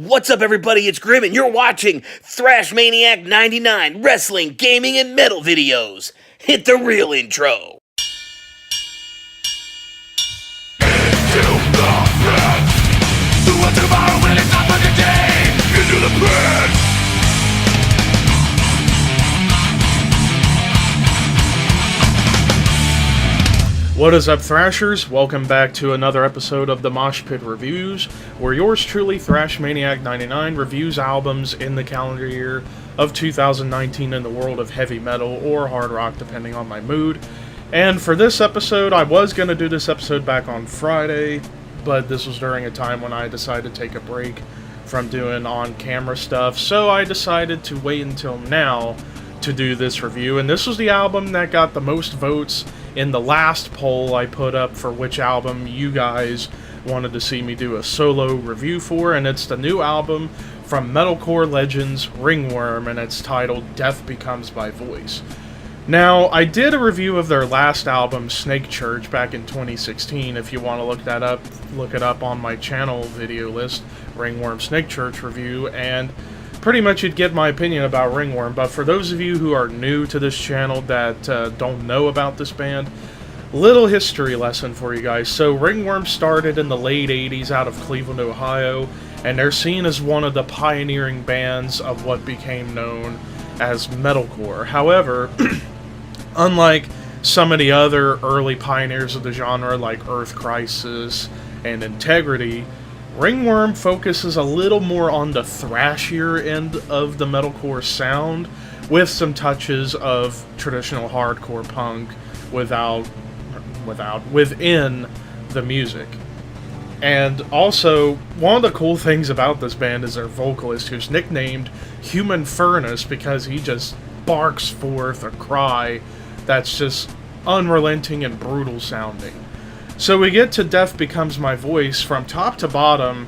What's up, everybody? It's Grim, and you're watching Thrash Maniac 99 Wrestling, Gaming, and Metal videos. Hit the real intro. What is up, Thrashers? Welcome back to another episode of the Mosh Pit Reviews, where yours truly, Thrash Maniac 99, reviews albums in the calendar year of 2019 in the world of heavy metal or hard rock, depending on my mood. And for this episode, I was going to do this episode back on Friday, but this was during a time when I decided to take a break from doing on-camera stuff, so I decided to wait until now to do this review. And this was the album that got the most votes in the last poll I put up for which album you guys wanted to see me do a solo review for, and it's the new album from metalcore legends RINGWORM, and it's titled Death Becomes My Voice. Now, I did a review of their last album, Snake Church, back in 2016. If you want to look that up, look it up on my channel video list, RINGWORM Snake Church review, and pretty much you'd get my opinion about RINGWORM. But for those of you who are new to this channel that don't know about this band, little history lesson for you guys. So RINGWORM started in the late 80s out of Cleveland, Ohio, and they're seen as one of the pioneering bands of what became known as metalcore. However, unlike some of the other early pioneers of the genre like Earth Crisis and Integrity, RINGWORM focuses a little more on the thrashier end of the metalcore sound, with some touches of traditional hardcore punk within the music. And also, one of the cool things about this band is their vocalist, who's nicknamed Human Furnace because he just barks forth a cry that's just unrelenting and brutal sounding. So we get to Death Becomes My Voice. From top to bottom,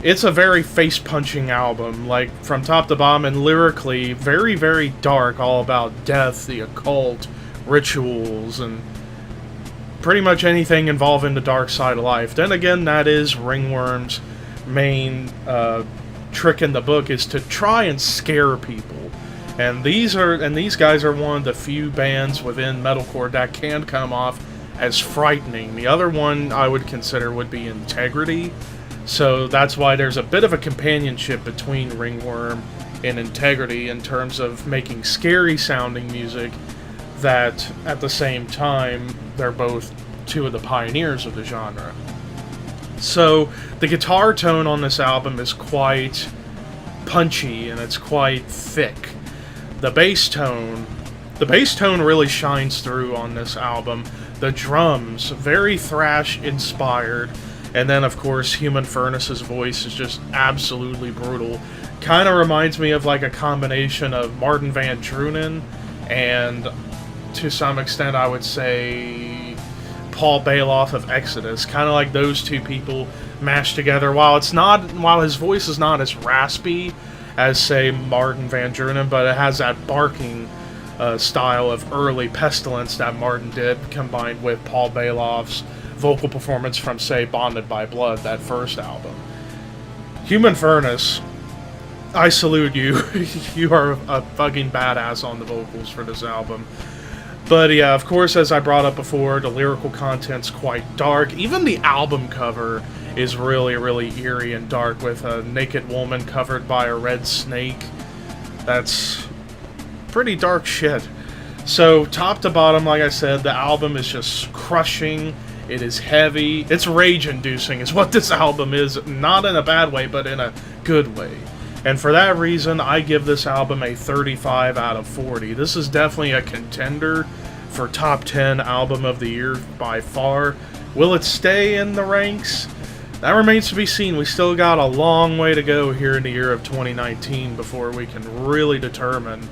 it's a very face-punching album, like from top to bottom, and lyrically very, very dark, all about death, the occult, rituals, and pretty much anything involving the dark side of life. Then again, that is RINGWORM's main trick in the book, is to try and scare people. And these guys are one of the few bands within metalcore that can come off as frightening. The other one I would consider would be Integrity. So that's why there's a bit of a companionship between RINGWORM and Integrity in terms of making scary sounding music, that at the same time they're both two of the pioneers of the genre. So the guitar tone on this album is quite punchy and it's quite thick. The bass tone really shines through on this album. The drums, very thrash inspired, and then of course Human Furnace's voice is just absolutely brutal. Kind of reminds me of like a combination of Martin Van Drunen and, to some extent, I would say Paul Bailoff of Exodus. Kind of like those two people mashed together. While his voice is not as raspy as, say, Martin Van Drunen, but it has that barking style of early Pestilence that Martin did, combined with Paul Bailoff's vocal performance from, say, Bonded by Blood, that first album. Human Furnace, I salute you. You are a fucking badass on the vocals for this album. But yeah, of course, as I brought up before, the lyrical content's quite dark. Even the album cover is really, really eerie and dark, with a naked woman covered by a red snake. That's pretty dark shit. So top to bottom, like I said, the album is just crushing. It is heavy. It's rage-inducing is what this album is. Not in a bad way, but in a good way. And for that reason, I give this album a 35 out of 40. This is definitely a contender for top 10 album of the year by far. Will it stay in the ranks? That remains to be seen. We still got a long way to go here in the year of 2019 before we can really determine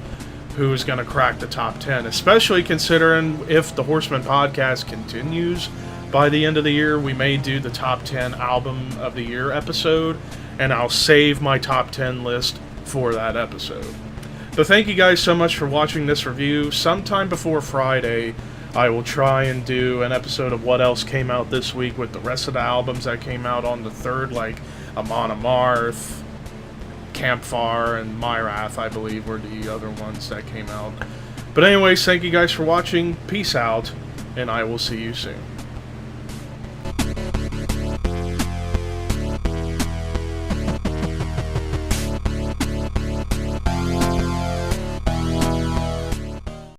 who's going to crack the top 10, especially considering if the Horseman podcast continues by the end of the year, we may do the top 10 album of the year episode, and I'll save my top 10 list for that episode. But thank you guys so much for watching this review. Sometime before Friday, I will try and do an episode of what else came out this week with the rest of the albums that came out on the 3rd, like Amon Amarth, Campfire, and Myrath, I believe, were the other ones that came out. But anyways, thank you guys for watching. Peace out, and I will see you soon.